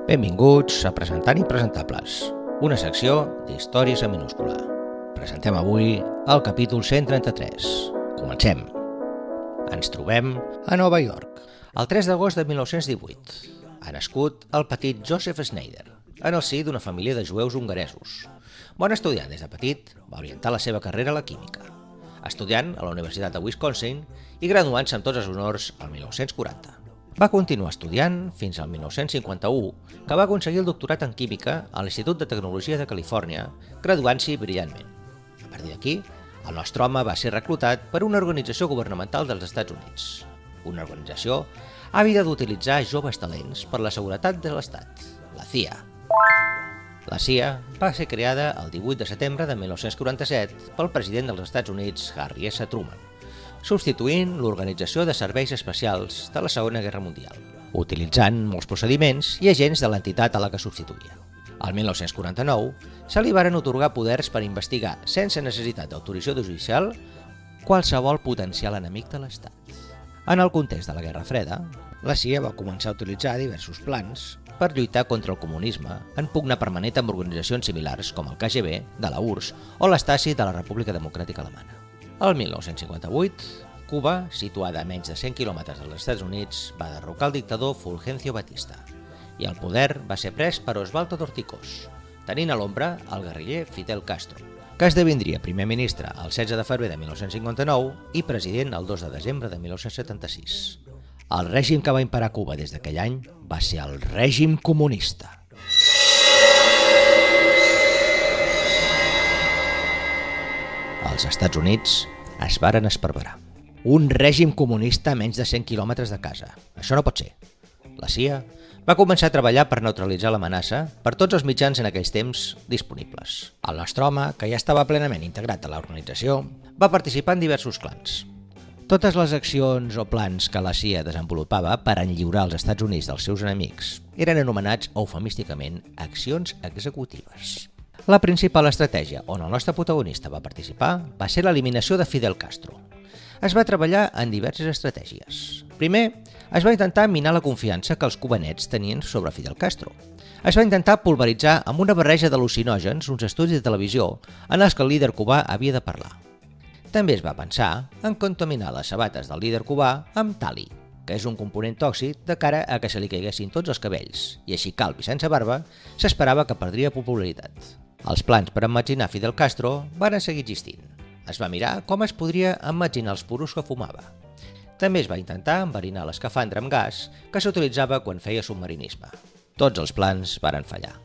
Benvinguts a Presentant Impresentables, una secció d'històries en minúscula. Presentem avui el capítol 133. Comencem. Ens trobem a Nova York, el 3 d'agost de 1918. Ha nascut el petit Joseph Schneider, en el si d'una família de jueus hongaresos. Bon estudiant des de petit, va orientar la seva carrera a la química, estudiant a la Universitat de Wisconsin i graduant-se amb tots els honors el 1940. Va continuar estudiant fins al 1951, que va aconseguir el doctorat en química a l'Institut de Tecnologia de Califòrnia, graduant-s'hi brillantment. A partir d'aquí, el nostre home va ser reclutat per una organització governamental dels Estats Units, una organització àvida d'utilitzar joves talents per la seguretat de l'Estat, la CIA. La CIA va ser creada el 18 de setembre de 1947 pel president dels Estats Units, Harry S. Truman, substituint l'Organització de Serveis Especials de la Segona Guerra Mundial, utilitzant molts procediments i agents de l'entitat a la que substituïa. Al 1949 se li varen atorgar poders per investigar, sense necessitat d'autorització judicial, qualsevol potencial enemic de l'Estat. En el context de la Guerra Freda, la CIA va començar a utilitzar diversos plans per lluitar contra el comunisme, en pugna permanent amb organitzacions similars com el KGB de la URSS o l'Stasi de la República Democràtica Alemana. El 1958, Cuba, situada a menys de 100 quilòmetres dels Estats Units, va derrocar el dictador Fulgencio Batista i el poder va ser pres per Osvaldo Dorticós, tenint a l'ombra el guerriller Fidel Castro, que esdevindria primer ministre el 16 de febrer de 1959 i president el 2 de desembre de 1976. El règim que va imperar a Cuba des d'aquell any va ser el règim comunista. Els Estats Units es varen esparverar. Un règim comunista a menys de 100 quilòmetres de casa. Això no pot ser. La CIA va començar a treballar per neutralitzar l'amenaça per tots els mitjans en aquells temps disponibles. El nostre home, que ja estava plenament integrat a l'organització, va participar en diversos clans. Totes les accions o plans que la CIA desenvolupava per enlliurar els Estats Units dels seus enemics eren anomenats eufemísticament accions executives. La principal estratègia on el nostre protagonista va participar va ser l'eliminació de Fidel Castro. Es va treballar en diverses estratègies. Primer, es va intentar minar la confiança que els cubanets tenien sobre Fidel Castro. Es va intentar pulveritzar amb una barreja d'al·lucinògens uns estudis de televisió en els que el líder cubà havia de parlar. També es va pensar en contaminar les sabates del líder cubà amb tali, que és un component tòxic de cara a que se li caiguessin tots els cabells, i així calb i sense barba, s'esperava que perdria popularitat. Els plans per emmetzinar Fidel Castro van seguir existint. Es va mirar com es podria emmetzinar els puros que fumava. També es va intentar enverinar l'escafandra amb gas que s'utilitzava quan feia submarinisme. Tots els plans varen fallar.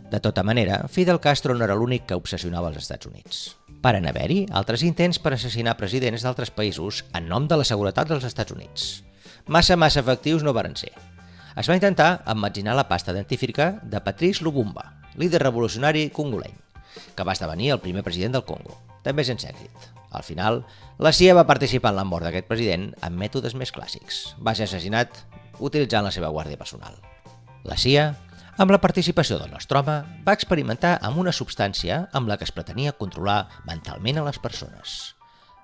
De tota manera, Fidel Castro no era l'únic que obsessionava els Estats Units. Varen haver-hi altres intents per assassinar presidents d'altres països en nom de la seguretat dels Estats Units. Massa efectius no varen ser. Es va intentar emmetzinar la pasta dentífrica de Patrice Lumumba, líder revolucionari congoleny, que va esdevenir el primer president del Congo, també sense èxit. Al final, la CIA va participar en la mort d'aquest president amb mètodes més clàssics. Va ser assassinat utilitzant la seva guàrdia personal. La CIA, amb la participació del nostre home, va experimentar amb una substància amb la que es pretenia controlar mentalment a les persones.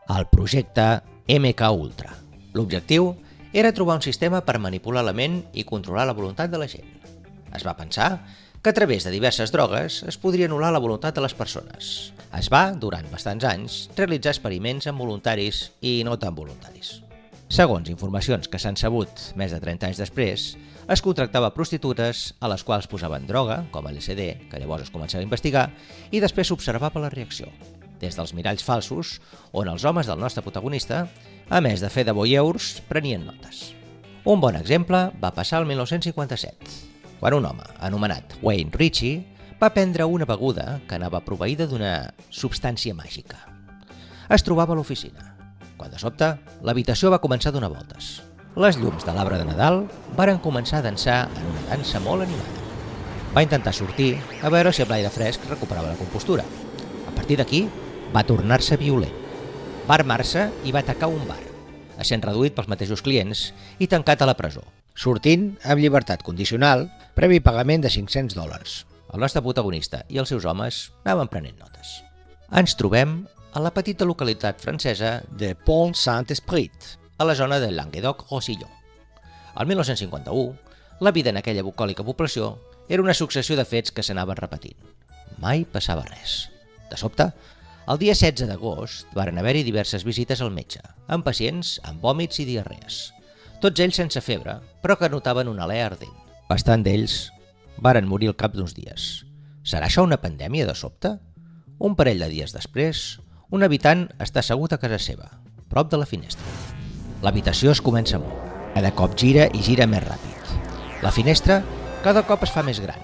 El projecte MKUltra. L'objectiu era trobar un sistema per manipular la ment i controlar la voluntat de la gent. Es va pensar que a través de diverses drogues es podria anul·lar la voluntat de les persones. Es va, durant bastants anys, realitzar experiments amb voluntaris i no tan voluntaris. Segons informacions que s'han sabut més de 30 anys després, es contractava prostitutes a les quals posaven droga, com LSD, que llavors es començava a investigar, i després s'observava la reacció. Des dels miralls falsos, on els homes del nostre protagonista, a més de fer de voyeurs, prenien notes. Un bon exemple va passar el 1957, quan un home, anomenat Wayne Ritchie, va prendre una beguda que anava proveïda d'una substància màgica. Es trobava a l'oficina, quan de sobte l'habitació va començar a donar voltes. Les llums de l'arbre de Nadal varen començar a dansar en una dansa molt animada. Va intentar sortir a veure si amb l'aire fresc recuperava la compostura. A partir d'aquí va tornar-se violent. Va armar-se i va atacar un bar, essent reduït pels mateixos clients i tancat a la presó, sortint amb llibertat condicional, previ pagament de $500. El nostre protagonista i els seus homes anaven prenent notes. Ens trobem a la petita localitat francesa de Pont-Saint-Esprit, a la zona de Languedoc-Roussillon. El 1951, La vida en aquella bucòlica població era una successió de fets que s'anaven repetint. Mai passava res. De sobte, el dia 16 d'agost varen haver-hi diverses visites al metge, amb pacients amb vòmits i diarrees. Tots ells sense febre, però que notaven una alè ardent. Bastant d'ells varen morir al cap d'uns dies. Serà això una pandèmia de sobte? Un parell de dies després, un habitant està assegut a casa seva, prop de la finestra. L'habitació es comença a moure. Cada cop gira i gira més ràpid. La finestra cada cop es fa més gran.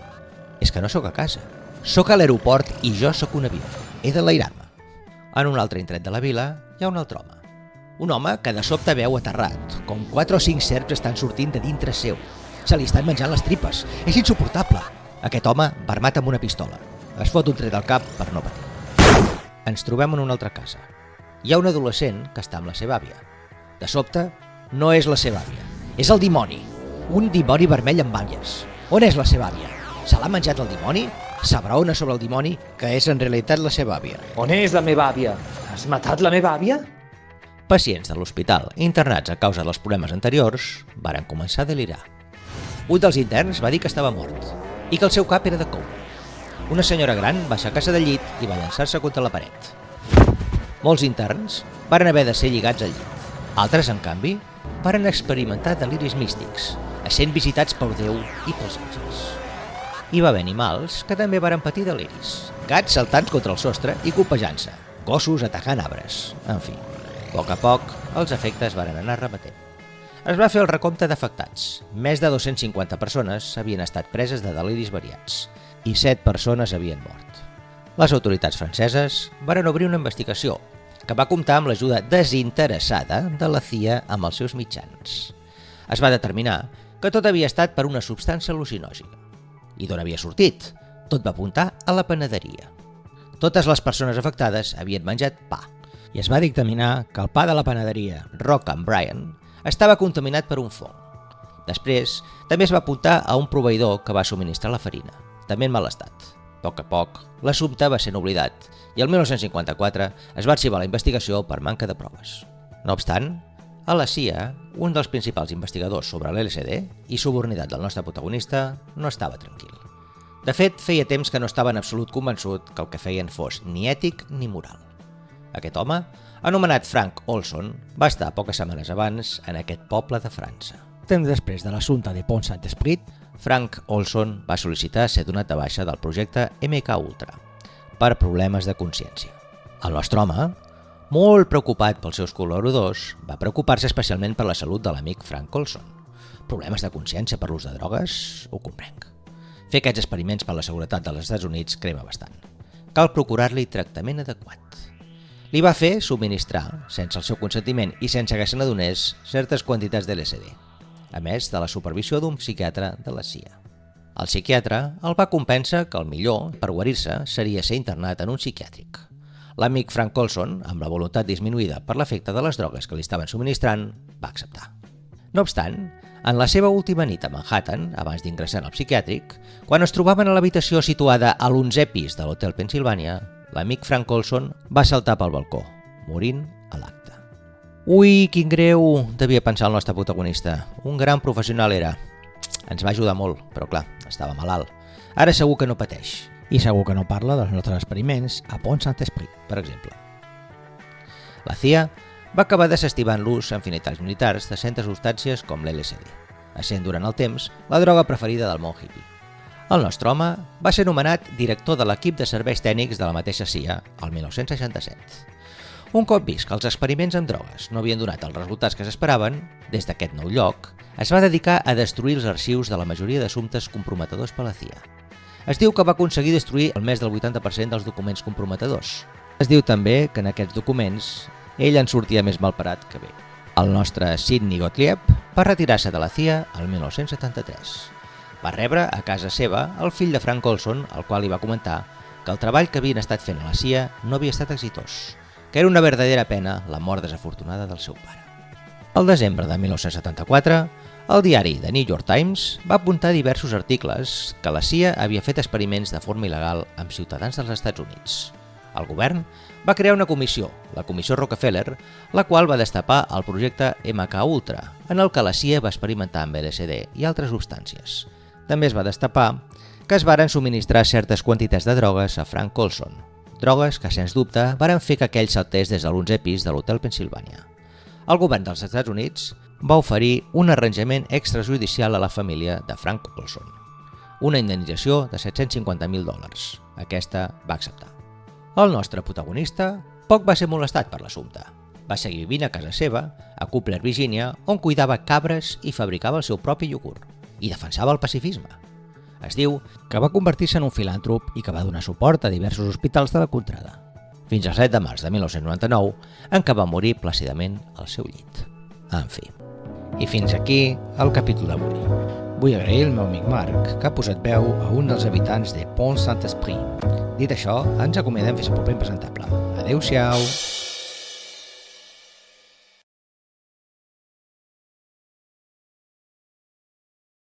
És que no sóc a casa. Sóc a l'aeroport i jo sóc un avió. He d'enlairar-me. En un altre indret de la vila hi ha un altre home. Un home que de sobte veu aterrat, com 4 o 5 serps estan sortint de dintre seu. Se li estan menjant les tripes. És insuportable. Aquest home va armat amb una pistola. Es fot un tret al cap per no patir. Ens trobem en una altra casa. Hi ha un adolescent que està amb la seva àvia. De sobte, no és la seva àvia. És el dimoni. Un dimoni vermell amb banyes. On és la seva àvia? Se l'ha menjat el dimoni? S'abraona sobre el dimoni, que és en realitat la seva àvia. On és la meva àvia? Has matat la meva àvia? Pacients de l'hospital internats a causa dels problemes anteriors varen començar a delirar. Un dels interns va dir que estava mort i que el seu cap era de coure. Una senyora gran va aixecar-se del llit i va llançar-se contra la paret. Molts interns varen haver de ser lligats al llit. Altres, en canvi, varen experimentar deliris místics, essent visitats per Déu i pels àngels. Hi va haver animals que també varen patir deliris. Gats saltant contra el sostre i copejant-se, gossos atacant arbres, en fi. A poc, els efectes varen anar remetent. Es va fer el recompte d'afectats. Més de 250 persones havien estat preses de deliris variats i 7 persones havien mort. Les autoritats franceses varen obrir una investigació que va comptar amb l'ajuda desinteressada de la CIA amb els seus mitjans. Es va determinar que tot havia estat per una substància al·lucinògena. I d'on havia sortit? Tot va apuntar a la panaderia. Totes les persones afectades havien menjat pa, i es va dictaminar que el pa de la panaderia Rock and Brian estava contaminat per un fong. Després, també es va apuntar a un proveïdor que va subministrar la farina, també en mal estat. A poc, l'assumpte va ser oblidat i el 1954 es va arxivar la investigació per manca de proves. No obstant, a la CIA, un dels principals investigadors sobre l'LSD i subornitat del nostre protagonista no estava tranquil. De fet, feia temps que no estava en absolut convençut que el que feien fos ni ètic ni moral. Aquest home, anomenat Frank Olson, va estar poques setmanes abans en aquest poble de França. Temps després de l'assumpte de Pont Saint-Esprit, Frank Olson va sol·licitar ser donat de baixa del projecte MKUltra per problemes de consciència. El nostre home, molt preocupat pels seus col·laboradors, va preocupar-se especialment per la salut de l'amic Frank Olson. Problemes de consciència per l'ús de drogues? Ho comprenc. Fer aquests experiments per la seguretat dels Estats Units crema bastant. Cal procurar-li tractament adequat. Li va fer subministrar, sense el seu consentiment i sense que se n'adonés, certes quantitats de LSD, a més de la supervisió d'un psiquiatre de la CIA. El psiquiatre el va convèncer que el millor per guarir-se seria ser internat en un psiquiàtric. L'amic Frank Olson, amb la voluntat disminuïda per l'efecte de les drogues que li estaven subministrant, va acceptar. No obstant, en la seva última nit a Manhattan, abans d'ingressar al psiquiàtric, quan es trobaven a l'habitació situada a l'11è pis de l'Hotel Pennsylvania, l'amic Frank Olson va saltar pel balcó, morint a l'acte. Ui, quin greu, devia pensar el nostre protagonista. Un gran professional era. Ens va ajudar molt, però clar, estava malalt. Ara segur que no pateix. I segur que no parla dels nostres experiments a Pont Saint-Esprit, per exemple. La CIA va acabar desestimant l'ús en finalitats militars de certes substàncies com l'LSD, essent durant el temps la droga preferida del món hippie. El nostre home va ser nomenat director de l'equip de serveis tècnics de la mateixa CIA el 1967. Un cop vist que els experiments amb drogues no havien donat els resultats que s'esperaven, des d'aquest nou lloc, es va dedicar a destruir els arxius de la majoria d'assumptes comprometedors per la CIA. Es diu que va aconseguir destruir el més del 80% dels documents comprometedors. Es diu també que en aquests documents ell en sortia més malparat que bé. El nostre Sidney Gottlieb va retirar-se de la CIA el 1973. Va rebre a casa seva el fill de Frank Olson, al qual li va comentar que el treball que havien estat fent a la CIA no havia estat exitós, que era una verdadera pena la mort desafortunada del seu pare. El desembre de 1974, el diari The New York Times va apuntar diversos articles que la CIA havia fet experiments de forma il·legal amb ciutadans dels Estats Units. El govern va crear una comissió, la Comissió Rockefeller, la qual va destapar el projecte MKUltra, en el que la CIA va experimentar amb LSD i altres substàncies. També es va destapar que es varen subministrar certes quantitats de drogues a Frank Colson, drogues que, sens dubte, varen fer que aquell saltés des de l'11è pis de l'Hotel Pennsylvania. El govern dels Estats Units va oferir un arranjament extrajudicial a la família de Frank Colson, una indemnització de $750.000. Aquesta va acceptar. El nostre protagonista poc va ser molestat per l'assumpte. Va seguir vivint a casa seva, a Cooper, Virginia, on cuidava cabres i fabricava el seu propi iogurt, i defensava el pacifisme. Es diu que va convertir-se en un filàntrop i que va donar suport a diversos hospitals de la contrada, fins al 7 de març de 1999, en què va morir plàcidament al seu llit. En fi. I fins aquí el capítol d'avui. Vull agrair al meu amic Marc, que ha posat veu a un dels habitants de Pont Saint-Esprit. Dit això, ens acomiadem fins al proper impresentable. Adéu-siau!